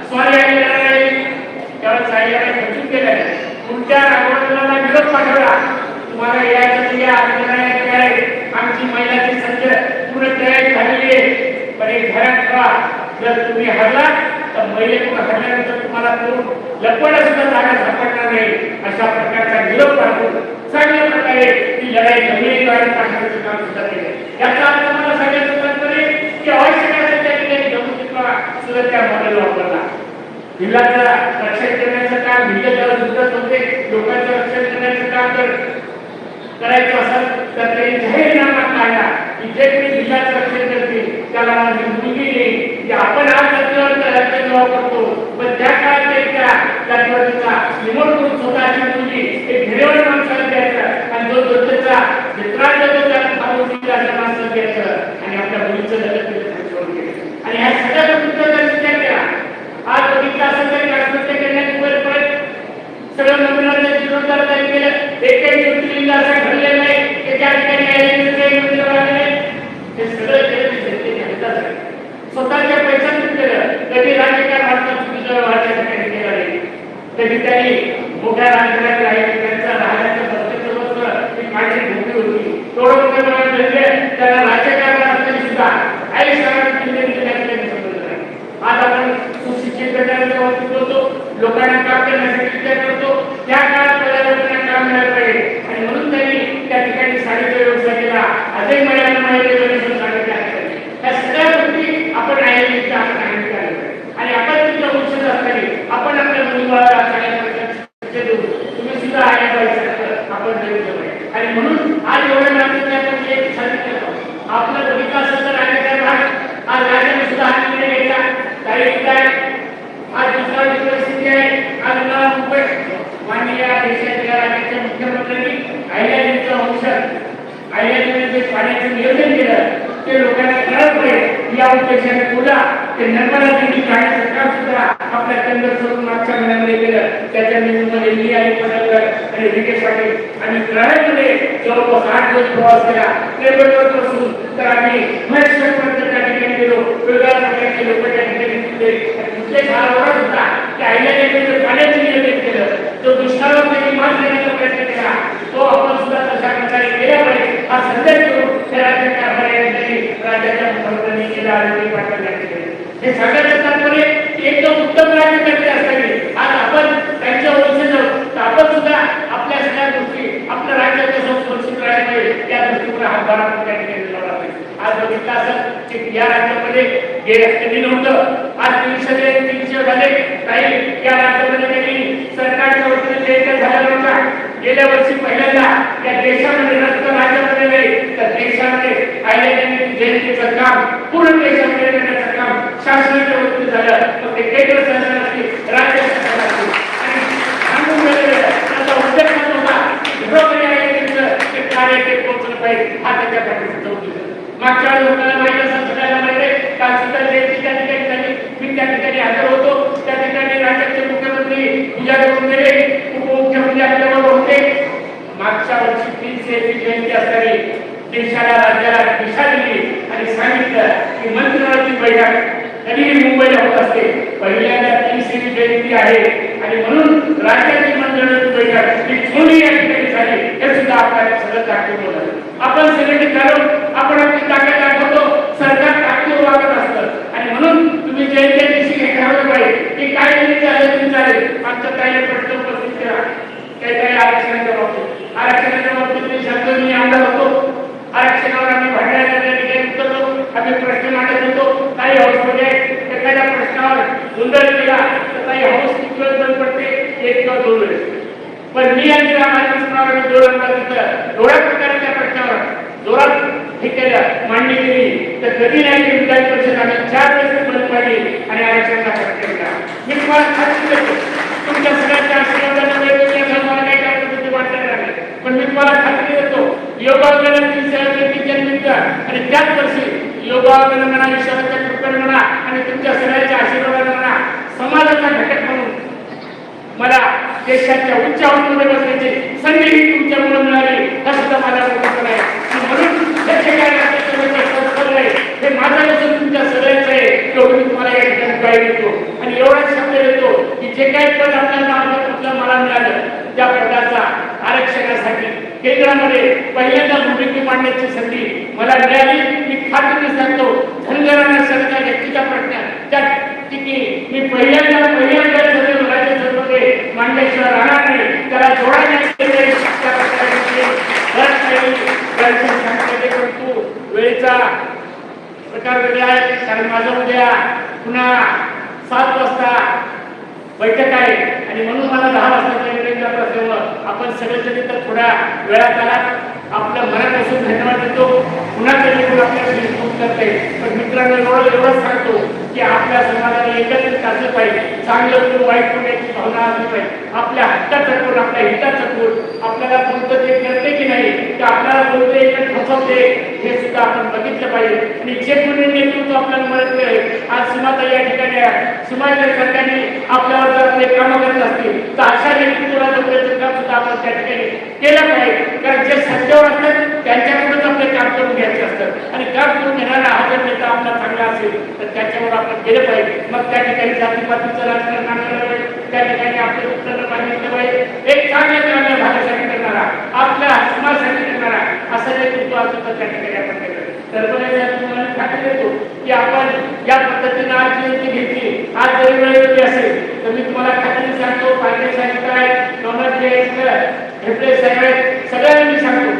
स्वारी आली लढाई त्यावेळेस साईला खचून गेल्या. पुढच्या राघवाला विरोध पाठवला, तुम्हाला यायचं या आमची महिलाची संख्या पूर्ण तयारी झालेली आहे, पण एक घरात ठेवा, जर तुम्ही हरला तर महिलेतून हरल्यानंतर तुम्हाला तो लपवण्यास सुद्धा जागा सापडणार नाही. अशा प्रकारचा विरोध पाठवून चांगल्या प्रकारे ती लढाई जमिनीद्वारे टाकण्याचं काम सुद्धा केलं. याचा अर्थ मला सांगायचं तात्पर्य की आवश्यक असेल त्या ठिकाणी जम्मू सुद्धा त्या मॉडेल वापरला. भिल्लाचं रक्षण करण्याचं काम भिल्ल त्याला सुद्धा होते, लोकांचं रक्षण करण्याचं काम तर करायचं असेल तर त्यांनी जाहीरनामा काढला की जे कोणी भिल्लाचं रक्षण करतील त्याला माझी मुलगी येईल. की आपण आज जातीवर राज्य वापरतो पण त्या काळात त्या जातीवरचा निवड करून स्वतःची मुलगी एक घेरेवाडी माणसाला द्यायचं आणि जो त्याचा त्रास देतो त्याला फार माणसाला द्यायचं आणि आपल्या मुलीचं लग्न केलं. आणि ह्या सगळ्या गोष्टींचा विचार केला. आज बघितलं असेल तरी आत्महत्या करण्याची परत सगळं मंदिराच्या विरोधात केलं. एकही ज्योतिर्लिंग असं घडलेलं नाही की त्या ठिकाणी मंदिर आले. हे सगळं केलं स्वतःच्या पैशातून केलं. कधी राजकारणात चुकीचं वाढच्या ठिकाणी केलं नाही. कधी त्यांनी मोठ्या राजकारणात राहिले त्यांचा राहण्याच्या प्रत्येक एक माझी भूमी होती. थोडं मोठं त्याला राजकारणात असताना सुद्धा आई आज आपण सुशिक्षित करण्याचा बाबतीत होतो, लोकांना काम करण्यासाठी विचार करतो. त्या काळात पहिल्या लोकांना काम मिळालं पाहिजे आणि म्हणून त्यांनी त्या ठिकाणी साडीचा व्यवसाय केला. आजही महिलांना माहिती सांगितलं आहे. त्या सगळ्या गोष्टी आपण आयोजित आणि आपण तिथं औषध असताना आपण आपल्या मुलीबाळाला चांगल्या प्रकारचे देऊ. तुम्ही सुद्धा आल्या पाहिजे आपण देऊ पाहिजे. आणि म्हणून आज एवढ्या नात्याने आपण एक सांगितलं आपलं विकास राज्यकारभार आज राज्याने सुद्धा हा निर्णय घेतला. काही काय आज दुष्काळाची परिस्थिती आहे. आज मुंबई माननीय देशाच्या राज्याच्या मुख्यमंत्र्यांनी अहिल्यादेवीचं औषध अहिल्यादेवीने जे पाण्याचं नियोजन केलं ते लोकांना कळत पाहिजे या उद्देशाने बोला. ते नर्मदा दिंडी काढण्याचं काम सुद्धा आपल्या केंद्र सोडून मागच्या महिन्यामध्ये केलं. त्याच्या निमित्ताने मी आणि पडळकर आणि विखे पाटील आणि ग्रामीणमध्ये जवळपास 8 दिवस प्रवास केला. टेबलवरपासून तर आम्ही महेश्वरपर्यंत त्या ठिकाणी गेलो. वेगवेगळ्या प्रकारचे लोक त्या ठिकाणी कुठले झाडावर सुद्धा त्या अहिल्यादेवीचं पाण्याचं नियोजन केलं. जो दुष्काळावर त्यांनी मात देण्याचा प्रयत्न केला तो आपण सुद्धा तशा प्रकारे केला पाहिजे. हा संदेश करून त्या राज्यकारभाराने राज्याच्या मुख्यमंत्र्यांनी केला आणि पाठवण्यात केले. हे सांगायचं तात्पर्य एकदम उत्तम राज्यकर्ते असताना आज आपण त्यांच्या ओळखीचे जाऊ तर आपण सुद्धा आपल्या सगळ्या गोष्टी आपल्या राज्य कसं सुरक्षित राहायला पाहिजे या दृष्टीने हातभार आपण त्या ठिकाणी लावला पाहिजे. आज बघितलं असं की या राज्यामध्ये गेल्या कधी नव्हतं. आज 300 झाले. काही या राज्यामध्ये काही सरकारच्या वतीने जयंत्या झाल्या नव्हत्या. गेल्या वर्षी पहिल्यांदा या देशामध्ये रक्त राज्यामध्ये नाही तर देशामध्ये आयल्याने जयंतीचं काम पूर्ण देशामध्ये करण्याचं काम शासनाच्या वतीने झालं. मग ते केंद्र सरकार असतील, राज्य सरकार असतील आणि सांगून गेलेलं त्याचा उद्देश होता घरोघरी आयल्याचं ते कार्य ते पोहोचलं पाहिजे हा त्याच्या पाठीचा उद्देश. मागच्या वेळी लोकांना माहिती असं सगळ्यांना माहिती आहे काल सुद्धा जयंती त्या ठिकाणी झाली. मी त्या ठिकाणी हजर होतो. त्या ठिकाणी राज्याचे मुख्यमंत्री पूजा करून गेले, उपमुख्यमंत्री आपल्याबरोबर होते. मागच्या वर्षी 300वी जयंती असताना देशाला राज्याला दिशा दिली आणि सांगितलं की मंत्रिमंडळाची बैठक कधीही मुंबईला होत असते. पहिल्यांदा 300वी जयंती आहे आणि म्हणून राज्याची मंत्रिमंडळाची बैठक ही सोनी या ठिकाणी झाली. हे सुद्धा आपल्याला सगळं दाखवलं. आपण सगळे ठरवून आपण आपली ताकद दाखवतो. सरकार ताकदीवर वागत असतं आणि म्हणून तुम्ही जयंती दिवशी हे ठरवलं पाहिजे की काय जरी चालेल तरी चालेल. आमच्या काही प्रश्न उपस्थित केला काही आरक्षणाच्या बाबतीत मी सांगतो मी आमदार होतो. आरक्षणावर आम्ही भांडायला त्या ठिकाणी उतरलो. आम्ही प्रश्न मांडत होतो. काही हाऊसमध्ये एखाद्या प्रश्नावर गोंधळ केला तर काही हाऊस किती वेळ बंद पडते 1 किंवा 2 वेळेस. पण मी आणि रामायण जोरात एवढ्या प्रकारे त्या प्रश्नावर जोरात हे केलं मांडणी केली तर कधी नाही विधान परिषद आम्ही 4 वेळेस बंद पाडली आणि आरक्षणाचा प्रश्न केला. मी तुम्हाला खात्री देतो तुमच्या सगळ्यांच्या आशीर्वादाने मला काही कार्यपद्धती वाटणार नाही. पण मी तुम्हाला खात्री देतो योगावरती सहभागीच्या निमित्त आणि त्याच वर्षी योगावर म्हणा ईश्वराच्या कृपेने म्हणा आणि तुमच्या सगळ्यांच्या आशीर्वादाने म्हणा समाजाचा घटक म्हणून मला देशाच्या उच्च हॉलमध्ये बसण्याची संधी तुमच्यामुळे मिळाली. हा सुद्धा माझा मोठा आहे. म्हणून हे काय हे माझं नसून तुमच्या सगळ्यांचं आहे. तेवढं मी तुम्हाला या ठिकाणी पाहिजे देतो आणि एवढाच शब्द देतो की जे काही पद आपल्याला मला मिळालं त्या पदाचा आरक्षणासाठी केंद्रामध्ये पहिल्यांदा भूमिका मांडण्याची संधी मला मिळाली. मी खात्रीने सांगतो धनगरांना सरकार व्यक्तीच्या प्रश्न त्या ठिकाणी मी पहिल्यांदा राज्यसभेमध्ये मांडल्याशिवाय राहणार नाही. त्याला जोडायला परंतु वेळेचा प्रकार वेगळा आहे. कारण माझं उद्या पुन्हा 7 वाजता बैठक आहे आणि म्हणून मला 10 वाजता ट्रेन जात असल्यामुळं आपण सगळेजण तर थोड्या वेळात आला. आपल्या मनापासून धन्यवाद देतो. पुन्हा कधी आपल्याला खूप करते. पण मित्रांनो एवढंच सांगतो की आपल्या समाजाने एकत्रित असलं पाहिजे. चांगलं करून वाईट करण्याची भावना असली पाहिजे. आपल्या हक्काचं करून आपल्या हिताचं करून आपल्याला कोणतं ते करते की नाही की आपल्याला कोणतं एकच फसवते हे सुद्धा आपण बघितलं पाहिजे. आणि जे कोणी नेतृत्व आपल्याला मदत मिळेल आज सीमाताई या ठिकाणी आहे. सीमाच्या सरकारने आपल्यावर जर आपले कामं करत असतील तर अशा नेतृत्वाला काम सुद्धा आपण त्या ठिकाणी केलं पाहिजे. कारण जे सत्तेवर असतात त्यांच्याकडूनच आपले काम करून घ्यायचे असतात आणि काम करून घेणारा हा जर नेता आपला चांगला असेल तर त्याच्यावर आपण गेलं पाहिजे. मग त्या ठिकाणी जातीपातीचं राजकारण आणलं पाहिजे. त्या ठिकाणी आपले उत्तर मागितलं पाहिजे. एक चांगल्या चांगल्या भागासाठी करणारा आपल्या समाजासाठी करणारा असं नेतृत्व असं तर त्या ठिकाणी आपण केलं तर तुम्हाला खात्री देतो की आपण या पद्धतीने आज जयंती घेतली. आज जरी वेळ असेल तर मी तुम्हाला खात्री सांगतो पांडे साहेब काय हेपले साहेब सगळ्यांना मी सांगतो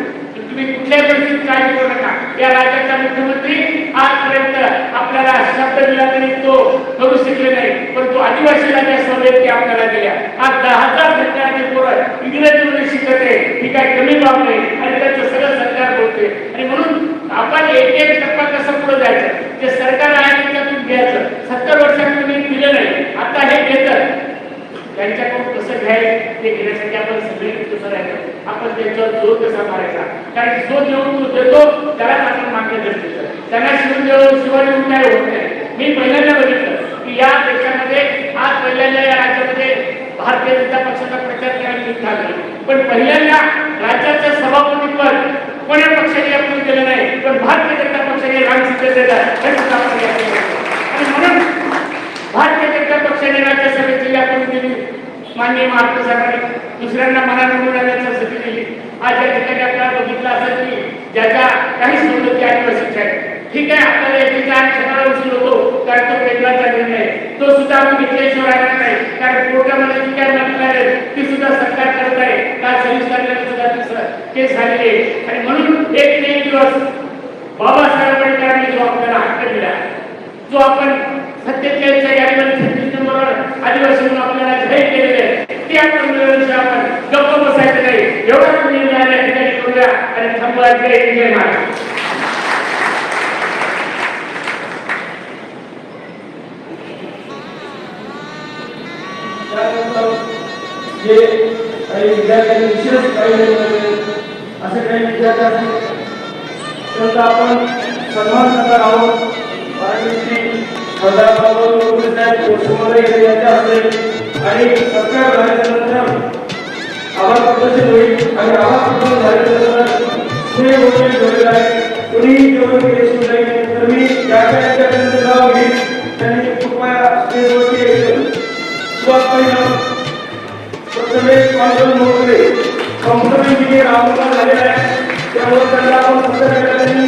तुम्ही कुठल्याही गोष्टीची काळजी करू नका. या राज्याचा मुख्यमंत्री आजपर्यंत आपल्याला शब्द दिला तरी तो करू शकले नाही. परंतु आदिवासीला त्या सवलती आपल्याला दिल्या. आज 10,000 घटनाचे पोरं इंग्रजीमध्ये शिकत आहे ही काय कमी बाब नाही आणि त्याचं सगळं सरकार बोलते. आणि म्हणून आपण एक टप्पा कसं पुढे जायचं जे सरकार आहे त्याच्यातून घ्यायचं. 70 वर्षात तुम्ही दिलं नाही आता हे घेतं त्यांच्याकडून कसं घ्यायचं ते घेण्यासाठी आपण सगळे कसं राहायचं आपण त्यांच्यावर जोर कसा मारायचा. कारण जो देऊन देतो त्यालाच आपण मागणं गरजेचं. त्यांना शिवाय देऊन काय होत नाही. मी पहिल्यांदा बघितलं की या देशामध्ये आज पहिल्यांदा या राज्यामध्ये भारतीय जनता पक्षाचा प्रचार करायला निघाला. पण पहिल्यांदा राज्याचं सभापतीपद कोण्या पक्षाने आपण केलं नाही पण भारतीय जनता पक्षाने रामसिद्ध दिलं आणि म्हणून भारतीय जनता पक्षाने राज्यसभेची आपण दिली. माननीय महात्मा साहेबांनी दुसऱ्यांना मनाला मिळवण्याची संधी दिली. आज या ठिकाणी आपल्याला बघितलं असेल की ज्याच्या काही सवलती आदिवासीच्या आहेत ठीक आहे आपल्याला एकीचा क्षणाला उशीर होतो कारण तो केंद्राचा निर्णय तो सुद्धा आपण घेतल्याशिवाय राहणार नाही. कारण कोर्टामध्ये जी काय मागणी आहे ती सुद्धा सरकार करत आहे. काल सर्व्हिस सुद्धा केस झालेली आहे आणि म्हणून एक दिवस बाबासाहेब आंबेडकरांनी जो आपल्याला हक्क दिला जो आपण 47 आपण निर्णय या ठिकाणी करूया आणि थांबूया. जय महाराज. त्यानंतर जे काही विद्यार्थ्यांनी विशेष काही असे काही विद्यार्थी असतील त्यांचा आपण सन्मान करणार आहोत. यांच्या हस्ते आणि सत्कार झाल्यानंतर आभार प्रदर्शन होईल आणि आभार प्रदर्शन झाल्यानंतर स्नेह वगैरे ठेवलेला आहे. कोणी जेवढं केल्याशिवाय नाही तर मी ज्यांच्यापर्यंत नाव घेईन त्यांनी कृपया स्टेजवरती यायचं. प्रथमेश पांडुरंग मोकळे कॉम्प्युटर इंजिनियर आमदार झालेला आहे. त्यामुळे त्यांना आपण सत्काराने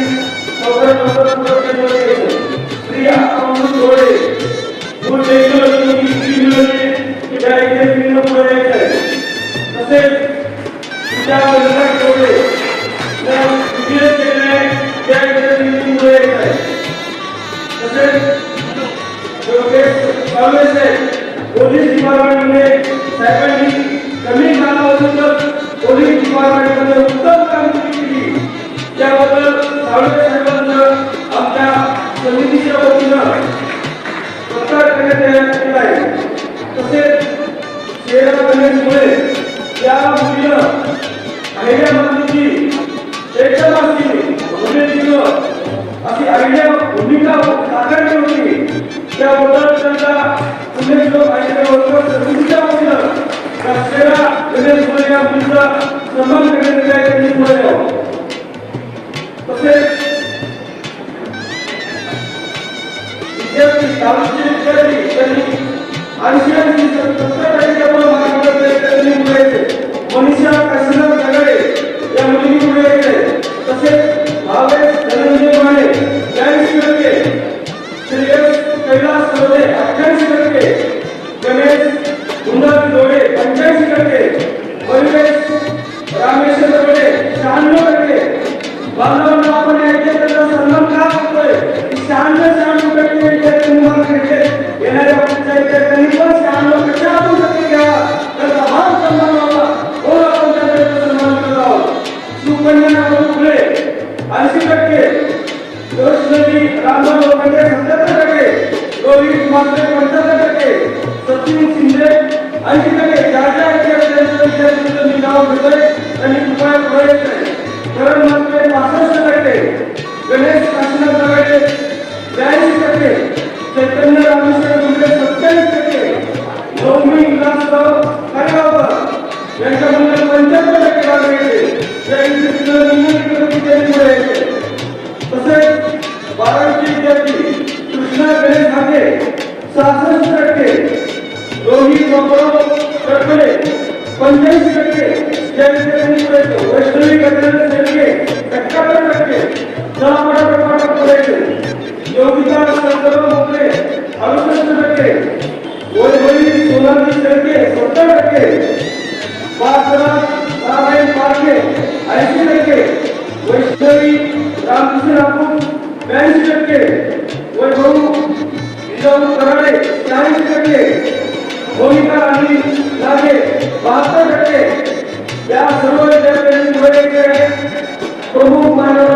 लवकरात लवकर स्टेजवर यायचं. प्रिया अमृत डोळे मूळ टेक्नॉलॉजी की त्या इथे फिल्म पुढे यायचं आहे. तसेच तुझ्या व्यवसाय डोळे बिझनेस केलेला आहे त्या इथे फिल्म पुढे यायचं आहे. तसेच योगेश काँग्रेस आहे पोलीस डिपार्टमेंटमध्ये साहेबांनी कमी कालावधीत पोलीस डिपार्टमेंटमध्ये उत्तम कामगिरी केली. त्याबद्दल सावळे साहेबांचं आमच्या समितीच्या वतीनं सत्कार करण्यात येणार आहे. तसेच शेरा गणेशमुळे या मुलीनं आयडिया मागणीची एकदम अशी आयडिया भूमिका साकारली होती. त्याबद्दल त्यांचा उल्लेख समितीच्या वतीनं शेरा गणेशमुळे या मुलीचा सन्मान करण्यात आहे. त्यांनी पुढे यावं. तसेच विद्यार्थी त्यांनी 80 मनीषा काशीनाथ जगडे या मुलींनी पुढे यायचे. तसेच भावेश धनंजय माने 82%, श्रेयस कैलास सरोदे 88%, गणेश गुंडाजी डोळे 85%, परिवेश रामेश्वर डोळे 96%. बांधवांना आपण याच्यात सन्मान का करतोय? 96% विद्यार्थी निर्माण करायचे. येणाऱ्या विद्यार्थ्यांनी पण 96% आपण नक्की घ्यावा. त्याचा मान सन्मान व्हावा. हो आपण त्यांचा सन्मान करत आहोत. सुकन्या फुले 80%, रोशनी रामदास लोखंडे 77%, रोहित मात्रे 75%, सचिन शिंदे 80%. ज्या विद्यार्थ्यांचं मी नाव घेतोय त्यांनी कृपया पुढे यायचंय. करण मात्रे 65%, गणेश काशीनाथ जगडे 82%, चैतन्य रामेश्वर गुंडे 27%, नवमी विलासराव खारेगावकर यांच्या मुलांना 75% भाग घ्यायचे. या विद्यार्थी. तसेच 12वी विद्यार्थी कृष्णा गणेश हाके 66%, रोहित बाबूराव कडकडे 85%. या विद्यार्थ्यांनी पुढे वैष्णवी गजानन शेळके 71%. चला पुढे योगिता शंकरराव मोकळे 68%, वैभवी सोनाली शेळके 70%, नारायण पारखे 80%, वैष्णवी रामकृष्ण रापूर 82%, वैभव विजाऊ कराडे 40%, मोनिका राणी लागे 72%. या सर्व विद्यार्थ्यांनी प्रमुख मान्यवर